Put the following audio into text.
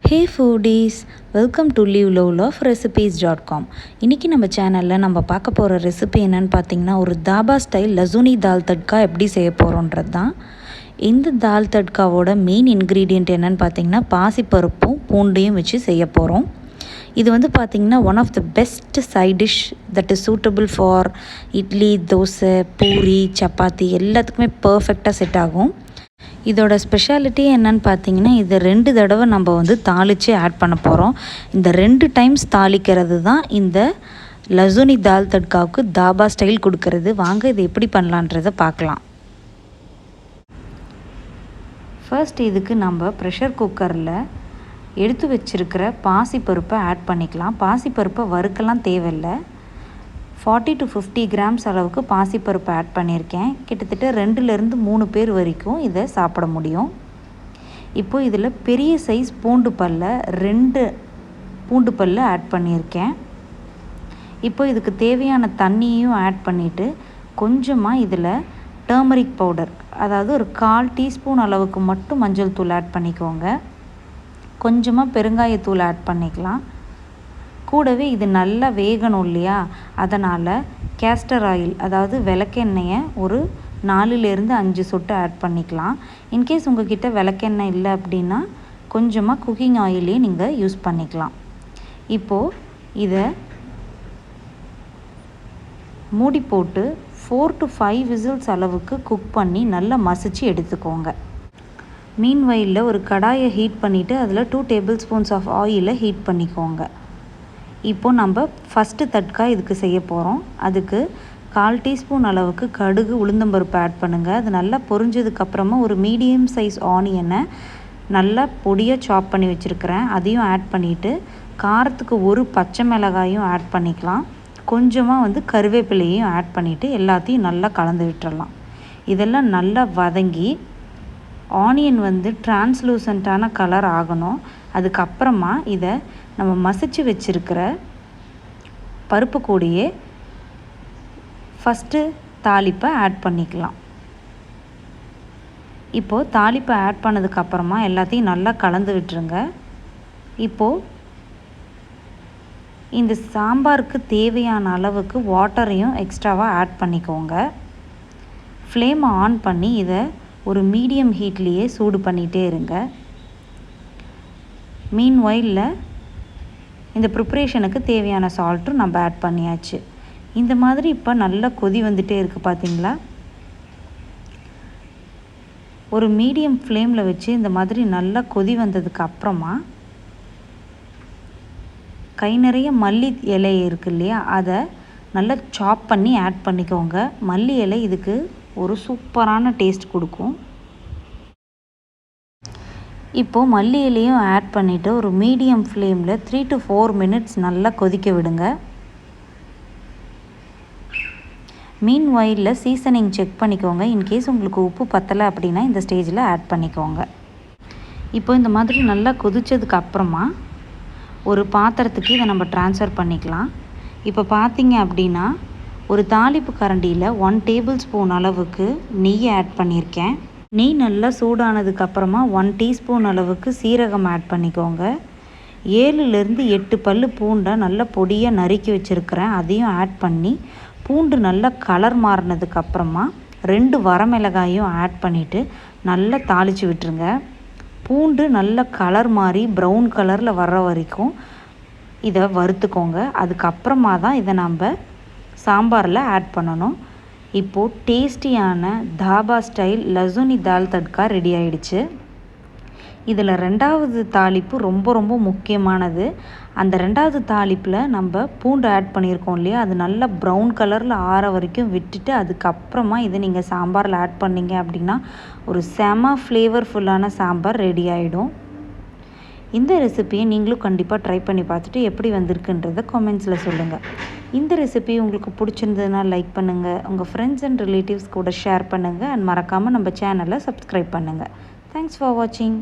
Hey foodies, welcome to liveloveloverecipes.com. இன்றைக்கி நம்ம சேனலில் நம்ம பார்க்க போகிற ரெசிபி என்னென்னு பார்த்தீங்கன்னா ஒரு தாபா ஸ்டைல் லசூனி தால் தட்கா எப்படி செய்ய போகிறோன்றது தான். இந்த தால் தட்காவோட மெயின் இன்க்ரீடியண்ட் என்னென்னு பார்த்தீங்கன்னா பாசிப்பருப்பும் பூண்டையும் வச்சு செய்ய போகிறோம். இது வந்து பார்த்திங்கன்னா one of the best side dish that is suitable for idli, dosa, puri, chapati எல்லாத்துக்குமே பர்ஃபெக்டாக செட் ஆகும். இதோட ஸ்பெஷாலிட்டி என்னன்னு பார்த்தீங்கன்னா இது 2 தடவை நம்ம வந்து தாளித்து ஆட் பண்ண போகிறோம். இந்த 2 டைம்ஸ் தாளிக்கிறது தான் இந்த லசூனி தால் தட்காவுக்கு தாபா ஸ்டைல் கொடுக்கறது. வாங்க இது எப்படி பண்ணலான்றதை பார்க்கலாம். ஃபர்ஸ்ட் இதுக்கு நம்ம ப்ரெஷர் குக்கரில் எடுத்து வச்சுருக்கிற பாசிப்பருப்பை ஆட் பண்ணிக்கலாம். பாசிப்பருப்பை வறுக்கலாம் தேவையில்லை. 40 to 50 கிராம்ஸ் அளவுக்கு பாசிப்பருப்பு ஆட் பண்ணியிருக்கேன். கிட்டத்தட்ட 2லேருந்து 3 பேர் வரைக்கும் இதை சாப்பிட முடியும். இப்போது இதில் பெரிய சைஸ் பூண்டு பல்லை 2 பூண்டு பல்லை ஆட் பண்ணியிருக்கேன். இப்போ இதுக்கு தேவையான தண்ணியையும் ஆட் பண்ணிவிட்டு கொஞ்சமாக இதில் டர்மரிக் பவுடர், அதாவது ஒரு 1/4 டீஸ்பூன் அளவுக்கு மட்டும் மஞ்சள் தூள் ஆட் பண்ணிக்கோங்க. கொஞ்சமாக பெருங்காயத்தூள் ஆட் பண்ணிக்கலாம். கூடவே இது நல்லா வேகணும் இல்லையா, அதனால் கேஸ்டர் ஆயில், அதாவது விளக்கெண்ணெயை ஒரு 4லேருந்து 5 சொட்டு ஆட் பண்ணிக்கலாம். இன்கேஸ் உங்கள்கிட்ட விளக்கெண்ணெய் இல்லை அப்படின்னா கொஞ்சமாக குக்கிங் ஆயிலே நீங்கள் யூஸ் பண்ணிக்கலாம். இப்போது இதை மூடி போட்டு 4 to 5 விசில்ஸ் அளவுக்கு குக் பண்ணி நல்லா மசிச்சு எடுத்துக்கோங்க. மீன்வயலில் ஒரு கடாயை ஹீட் பண்ணிவிட்டு அதில் 2 டேபிள் ஸ்பூன்ஸ் ஆஃப் ஆயிலை ஹீட் பண்ணிக்கோங்க. இப்போது நம்ம ஃபஸ்ட்டு தட்கா இதுக்கு செய்ய போகிறோம். அதுக்கு 1/4 டீஸ்பூன் அளவுக்கு கடுகு, உளுந்தம்பருப்பு ஆட் பண்ணுங்கள். அது நல்லா பொரிஞ்சதுக்கப்புறமா ஒரு மீடியம் சைஸ் ஆனியனை நல்லா பொடியாக சாப் பண்ணி வச்சுருக்கிறேன், அதையும் ஆட் பண்ணிவிட்டு காரத்துக்கு ஒரு பச்சை மிளகாயும் ஆட் பண்ணிக்கலாம். கொஞ்சமாக வந்து கருவேப்பிலையும் ஆட் பண்ணிவிட்டு எல்லாத்தையும் நல்லா கலந்து விட்டுறலாம். இதெல்லாம் நல்லா வதங்கி ஆனியன் வந்து டிரான்ஸ்லூசண்ட்டான கலர் ஆகணும். அதுக்கப்புறமா இதை நம்ம மசிச்சு வச்சுருக்கிற பருப்பு கூடையே ஃபஸ்ட்டு தாளிப்பை ஆட் பண்ணிக்கலாம். இப்போது தாளிப்பை ஆட் பண்ணதுக்கப்புறமா எல்லாத்தையும் நல்லா கலந்து விட்டுருங்க. இப்போது இந்த சாம்பாருக்கு தேவையான அளவுக்கு வாட்டரையும் எக்ஸ்ட்ராவாக ஆட் பண்ணிக்கோங்க. ஃப்ளேமை ஆன் பண்ணி இதை ஒரு மீடியம் ஹீட்லேயே சூடு பண்ணிகிட்டே இருங்க. மீன்வயலில் இந்த ப்ரிப்ரேஷனுக்கு தேவையான சால்ட்டும் நம்ம ஆட் பண்ணியாச்சு. இந்த மாதிரி இப்போ நல்லா கொதி வந்துகிட்டே இருக்குது பார்த்தீங்களா. ஒரு மீடியம் ஃப்ளேமில் வச்சு இந்த மாதிரி நல்லா கொதி வந்ததுக்கு அப்புறமா கை நிறைய மல்லி இலை இருக்குது இல்லையா, அதை நல்லா சாப் பண்ணி ஆட் பண்ணிக்கோங்க. மல்லி இலை இதுக்கு ஒரு சூப்பரான டேஸ்ட் கொடுக்கும். இப்போது மல்லி இலையும் ஆட் பண்ணிவிட்டு ஒரு மீடியம் ஃப்ளேமில் 3 to 4 மினிட்ஸ் நல்லா கொதிக்க விடுங்க. மீன்வயலில் சீசனிங் செக் பண்ணிக்கோங்க. இன்கேஸ் உங்களுக்கு உப்பு பத்தலை அப்படின்னா இந்த ஸ்டேஜில் ஆட் பண்ணிக்கோங்க. இப்போ இந்த மாதிரி நல்லா கொதித்ததுக்கு அப்புறமா ஒரு பாத்திரத்துக்கு இதை நம்ம ட்ரான்ஸ்ஃபர் பண்ணிக்கலாம். இப்போ பார்த்தீங்க அப்படின்னா ஒரு தாளிப்பு கரண்டியில் 1 டேபிள் ஸ்பூன் அளவுக்கு நெய் ஆட் பண்ணியிருக்கேன். நெய் நல்லா சூடானதுக்கப்புறமா 1 டீஸ்பூன் அளவுக்கு சீரகம் ஆட் பண்ணிக்கோங்க. 7லேருந்து 8 பல் பூண்டை நல்லா பொடியாக நறுக்கி வச்சுருக்கிறேன், அதையும் ஆட் பண்ணி பூண்டு நல்லா கலர் மாறினதுக்கப்புறமா 2 வரமிளகாயும் ஆட் பண்ணிவிட்டு நல்லா தாளித்து விட்டுருங்க. பூண்டு நல்லா கலர் மாறி ப்ரௌன் கலரில் வர்ற வரைக்கும் இதை வறுத்துக்கோங்க. அதுக்கப்புறமா தான் இதை நம்ம சாம்பாரில் ஆட் பண்ணணும். இப்போது டேஸ்டியான தாபா ஸ்டைல் லசூனி தால் தட்கா ரெடி ஆயிடுச்சு. இதில் 2வது தாளிப்பு ரொம்ப ரொம்ப முக்கியமானது. அந்த 2வது தாளிப்பில் நம்ம பூண்டு ஆட் பண்ணியிருக்கோம் இல்லையா, அது நல்லா ப்ரௌன் கலரில் ஆற வரைக்கும் விட்டுட்டு அதுக்கப்புறமா இதை நீங்கள் சாம்பாரில் ஆட் பண்ணிங்க அப்படின்னா ஒரு செம ஃப்ளேவர்ஃபுல்லான சாம்பார் ரெடி ஆகிடும். இந்த ரெசிபியை நீங்களும் கண்டிப்பாக ட்ரை பண்ணி பார்த்துட்டு எப்படி வந்திருக்குன்றதை கமெண்ட்ஸில் சொல்லுங்கள். இந்த ரெசிபி உங்களுக்கு பிடிச்சிருந்ததுன்னா லைக் பண்ணுங்கள், உங்கள் ஃப்ரெண்ட்ஸ் அண்ட் ரிலேட்டிவ்ஸ் கூட ஷேர் பண்ணுங்கள், அண்ட் மறக்காமல் நம்ம சேனலை சப்ஸ்கிரைப் பண்ணுங்கள். தேங்க்ஸ் ஃபார் வாட்சிங்.